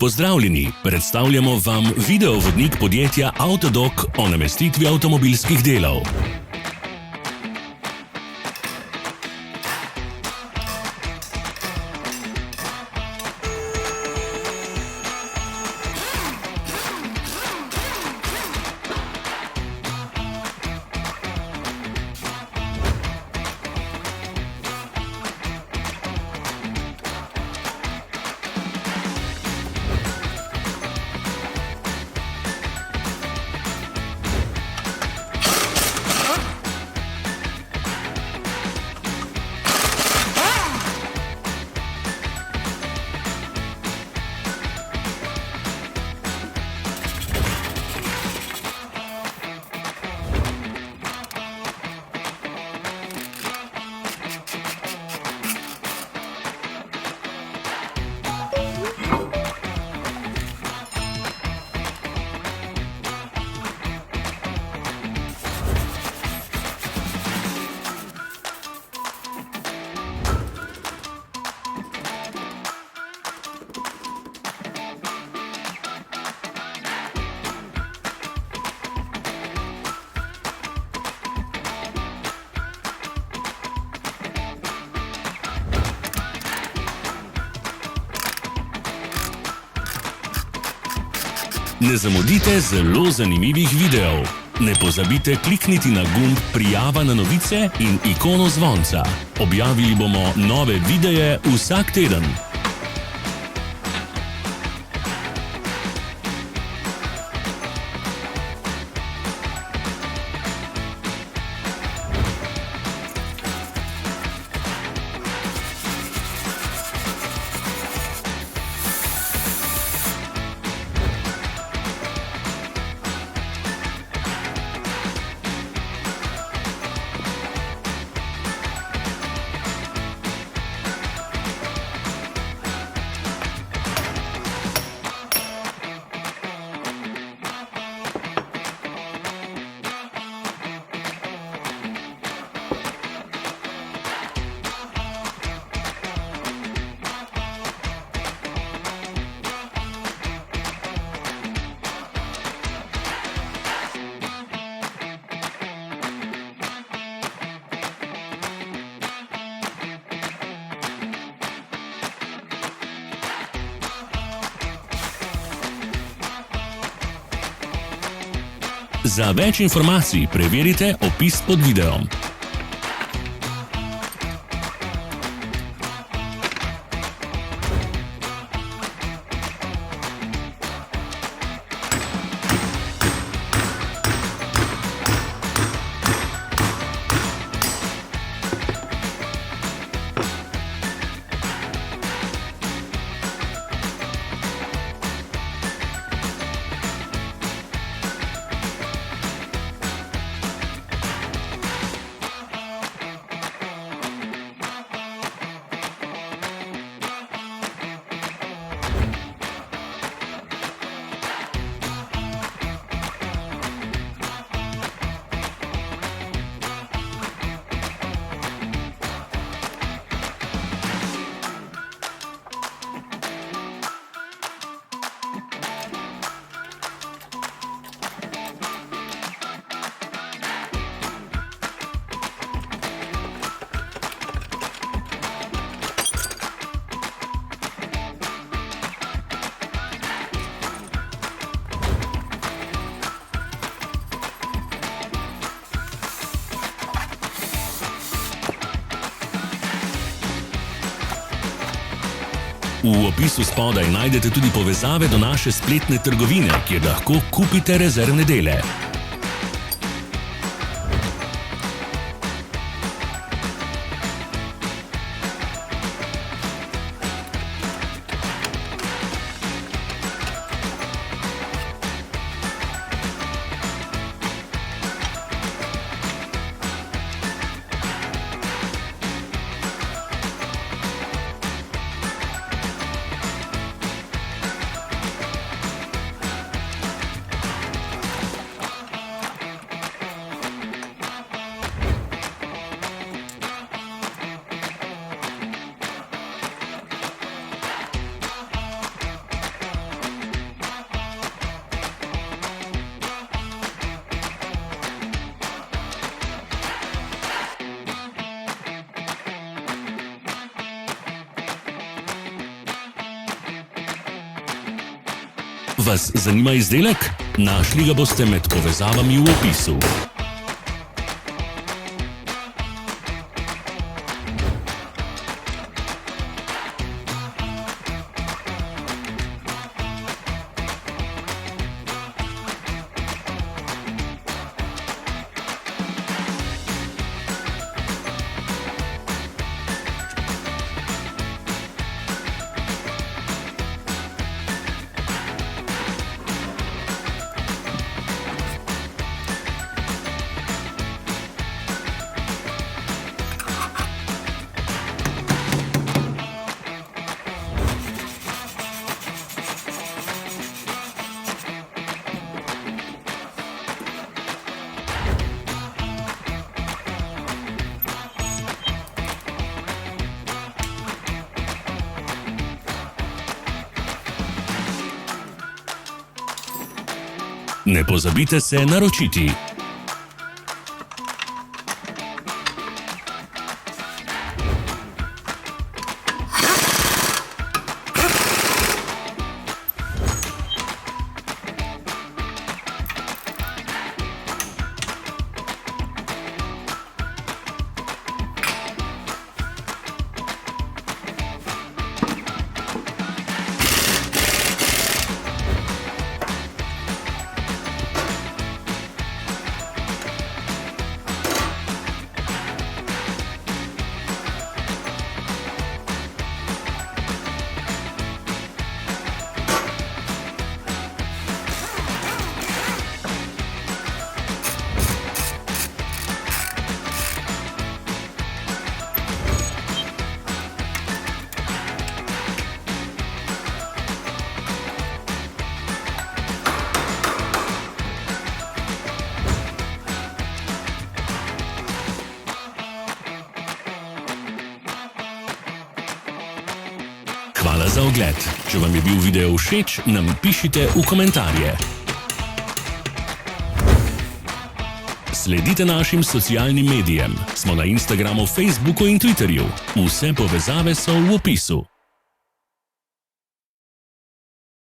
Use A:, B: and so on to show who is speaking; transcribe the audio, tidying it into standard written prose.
A: Pozdravljeni, predstavljamo vam videovodnik podjetja AUTODOC o namestitvi avtomobilskih delov. Ne zamudite zelo zanimivih videov. Ne pozabite klikniti na gumb prijava na novice in ikono zvonca. Objavili bomo nove videe vsak teden. Za več informacij preverite opis pod videom. V opisu spodaj najdete tudi povezave do naše spletne trgovine, kjer lahko kupite rezervne dele. Vas zanima izdelek? Našli ga boste med povezavami v opisu. Ne pozabite se naročiti. Hvala za ogled. Če vam je bil video všeč, nam pišite v komentarje. Sledite našim socialnim medijem. Smo na Instagramu, Facebooku in Twitterju. Vse povezave so v opisu.